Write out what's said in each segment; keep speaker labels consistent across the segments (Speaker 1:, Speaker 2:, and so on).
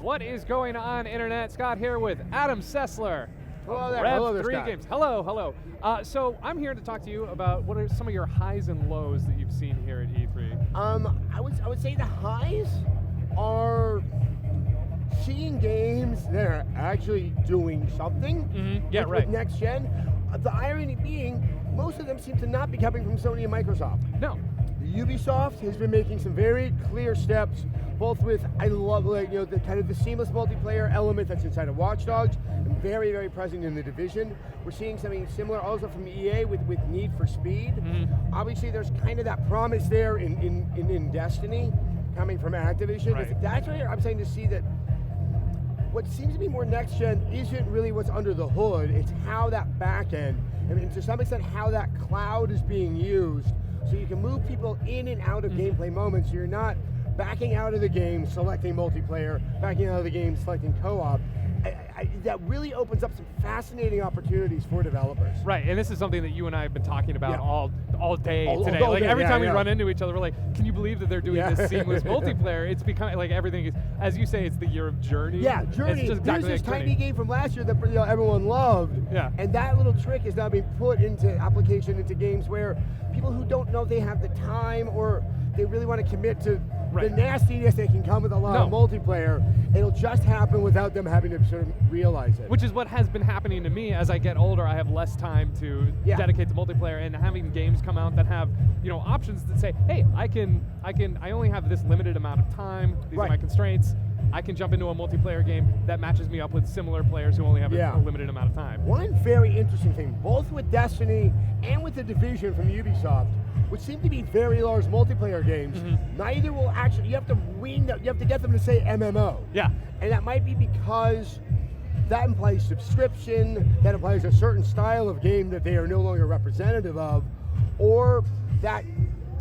Speaker 1: What is going on, Internet? Scott here with Adam Sessler.
Speaker 2: Hello there.
Speaker 1: Rev3 Games. Hello. So I'm here to talk to you about what are some of your highs and lows that you've seen here at E3.
Speaker 2: I would say the highs are seeing games that are actually doing something.
Speaker 1: Yeah, right.
Speaker 2: With next gen. The irony being, most of them seem to not be coming from Sony and Microsoft.
Speaker 1: No.
Speaker 2: Ubisoft has been making some very clear steps, both with, I love, the kind of the seamless multiplayer element that's inside of Watch Dogs, and very, very present in The Division. We're seeing something similar also from EA with Need for Speed. Obviously, there's kind of that promise there in Destiny, coming from Activision.
Speaker 1: Right.
Speaker 2: That's where I'm saying to see that what seems to be more next gen isn't really what's under the hood, it's how that back end, and to some extent how that cloud is being used, so you can move people in and out of gameplay moments, so you're not backing out of the game, selecting multiplayer, backing out of the game, selecting co-op. That really opens up some fascinating opportunities for developers.
Speaker 1: Right, and this is something that you and I have been talking about all day today.
Speaker 2: All
Speaker 1: like
Speaker 2: day,
Speaker 1: every time we
Speaker 2: yeah.
Speaker 1: run into each other, we're like, can you believe that they're doing this seamless multiplayer? It's becoming like everything is, as you say, it's the year of Journey.
Speaker 2: Yeah, Journey.
Speaker 1: It's just exactly
Speaker 2: There's this
Speaker 1: like
Speaker 2: tiny game from last year that everyone loved.
Speaker 1: Yeah.
Speaker 2: And that little trick is now being put into application into games where people who don't know they have the time or they really want to commit to the nastiness that can come with a lot of multiplayer, it'll just happen without them having to sort of realize it.
Speaker 1: Which is what has been happening to me as I get older. I have less time to dedicate to multiplayer, and having games come out that have options that say, hey, I only have this limited amount of time. These are my constraints. I can jump into a multiplayer game that matches me up with similar players who only have a limited amount of time.
Speaker 2: One very interesting thing, both with Destiny and with The Division from Ubisoft, which seem to be very large multiplayer games, neither will actually, you have to get them to say MMO.
Speaker 1: Yeah.
Speaker 2: And that might be because that implies subscription, that implies a certain style of game that they are no longer representative of, or that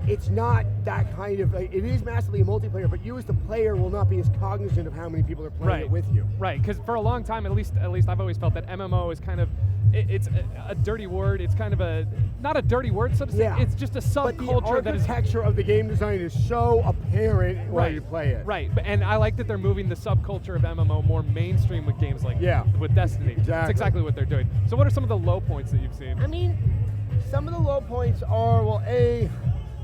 Speaker 2: it's not that kind of, it is massively a multiplayer, but you as the player will not be as cognizant of how many people are playing it with you.
Speaker 1: Right, because for a long time, at least I've always felt that MMO is kind of, it's a dirty word. It's kind of not a dirty word, so to say. It's just a subculture that is.
Speaker 2: The architecture of the game design is so apparent while you play it.
Speaker 1: Right, and I like that they're moving the subculture of MMO more mainstream with games like with Destiny. That's exactly what they're doing. So what are some of the low points that you've seen?
Speaker 2: I mean, some of the low points are, well,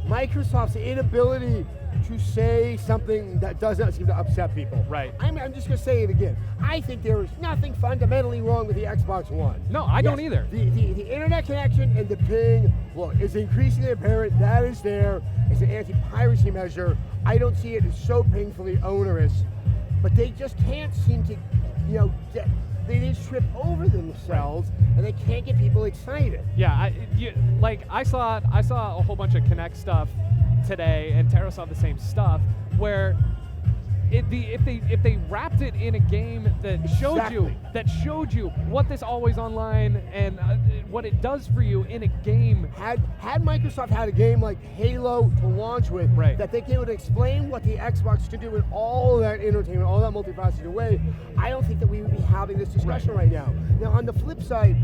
Speaker 2: Microsoft's inability to say something that does not seem to upset people.
Speaker 1: Right.
Speaker 2: I'm just going to say it again. I think there is nothing fundamentally wrong with the Xbox One.
Speaker 1: No, I don't either.
Speaker 2: The internet connection and the ping, look, is increasingly apparent. That is there. It's an anti-piracy measure. I don't see it as so painfully onerous, but they just can't seem to, they just trip over themselves, and they can't get people excited.
Speaker 1: Yeah, I saw a whole bunch of Kinect stuff today, and Tara saw the same stuff, where if they wrapped it in a game that showed you what this always online and what it does for you in a game.
Speaker 2: Had Microsoft had a game like Halo to launch with, that they would explain what the Xbox could do in all that entertainment, all that multifaceted way, I don't think that we would be having this discussion right now. Now, on the flip side,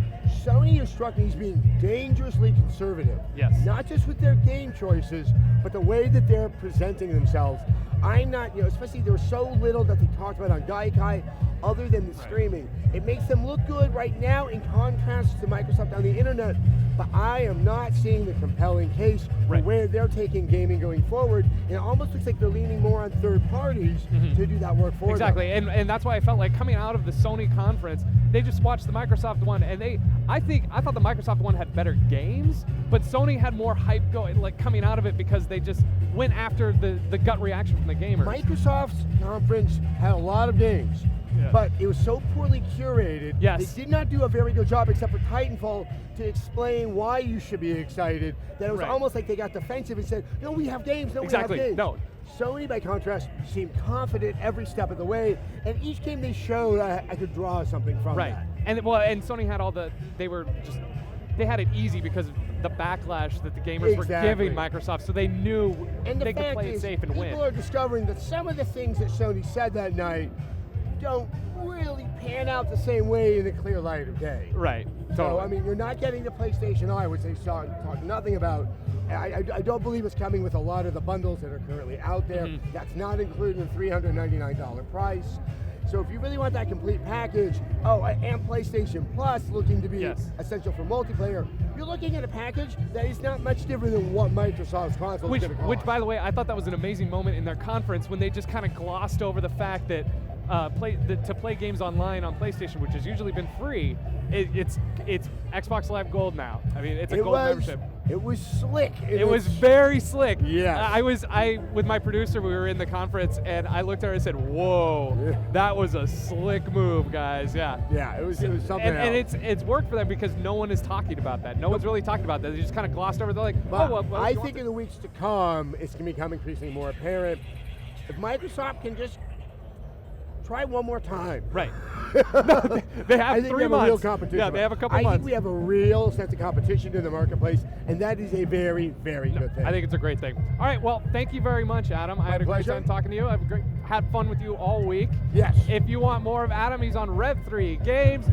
Speaker 2: Sony has struck me as being dangerously conservative.
Speaker 1: Yes.
Speaker 2: Not just with their game choices, but the way that they're presenting themselves. I'm not, especially there was so little that they talked about on Gaikai other than the streaming. It makes them look good right now in contrast to Microsoft on the internet, but I am not seeing the compelling case for where they're taking gaming going forward. And it almost looks like they're leaning more on third parties to do that work for them.
Speaker 1: Exactly, and that's why I felt like coming out of the Sony conference, they just watched the Microsoft one, and I thought the Microsoft one had better games, but Sony had more hype coming out of it because they just went after the gut reaction from the gamers.
Speaker 2: Microsoft's conference had a lot of games. But it was so poorly curated.
Speaker 1: Yes.
Speaker 2: They did not do a very good job, except for Titanfall, to explain why you should be excited. That it was almost like they got defensive and said, no, we have games, no, we have games.
Speaker 1: No.
Speaker 2: Sony, by contrast, seemed confident every step of the way, and each game they showed, I could draw something from that.
Speaker 1: And Sony had they had it easy because of the backlash that the gamers were giving Microsoft, so they knew they could play it safe and win.
Speaker 2: People are discovering that some of the things that Sony said that night don't really pan out the same way in the clear light of day.
Speaker 1: Right.
Speaker 2: So, I mean, you're not getting the PlayStation Eye, which they talk nothing about, I don't believe it's coming with a lot of the bundles that are currently out there. That's not included in the $399 price. So if you really want that complete package, and PlayStation Plus looking to be essential for multiplayer, you're looking at a package that is not much different than what Microsoft's console is going to cost.
Speaker 1: Which, by the way, I thought that was an amazing moment in their conference when they just kind of glossed over the fact that to play games online on PlayStation, which has usually been free, it's Xbox Live Gold now. I mean, it's a gold membership.
Speaker 2: It was slick.
Speaker 1: It was very slick.
Speaker 2: Yeah.
Speaker 1: I with my producer, we were in the conference, and I looked at her and said, "Whoa, that was a slick move, guys." Yeah.
Speaker 2: Yeah, it was something else.
Speaker 1: And it's worked for them because no one is talking about that. No one's really talking about that. They just kind of glossed over. They're like,
Speaker 2: I think in the weeks to come, it's going to become increasingly more apparent. If Microsoft can just try one more time.
Speaker 1: Right. No, they have 3 months.
Speaker 2: A real competition.
Speaker 1: Yeah, they have a couple months.
Speaker 2: I think we have a real sense of competition in the marketplace, and that is a very, very good thing.
Speaker 1: I think it's a great thing. All right, well, thank you very much, Adam. I had a great time talking to you. I've had fun with you all week.
Speaker 2: Yes.
Speaker 1: If you want more of Adam, he's on Rev3 Games,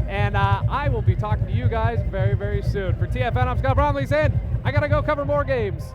Speaker 1: and I will be talking to you guys very, very soon. For TFN, I'm Scott Bromley saying, I got to go cover more games.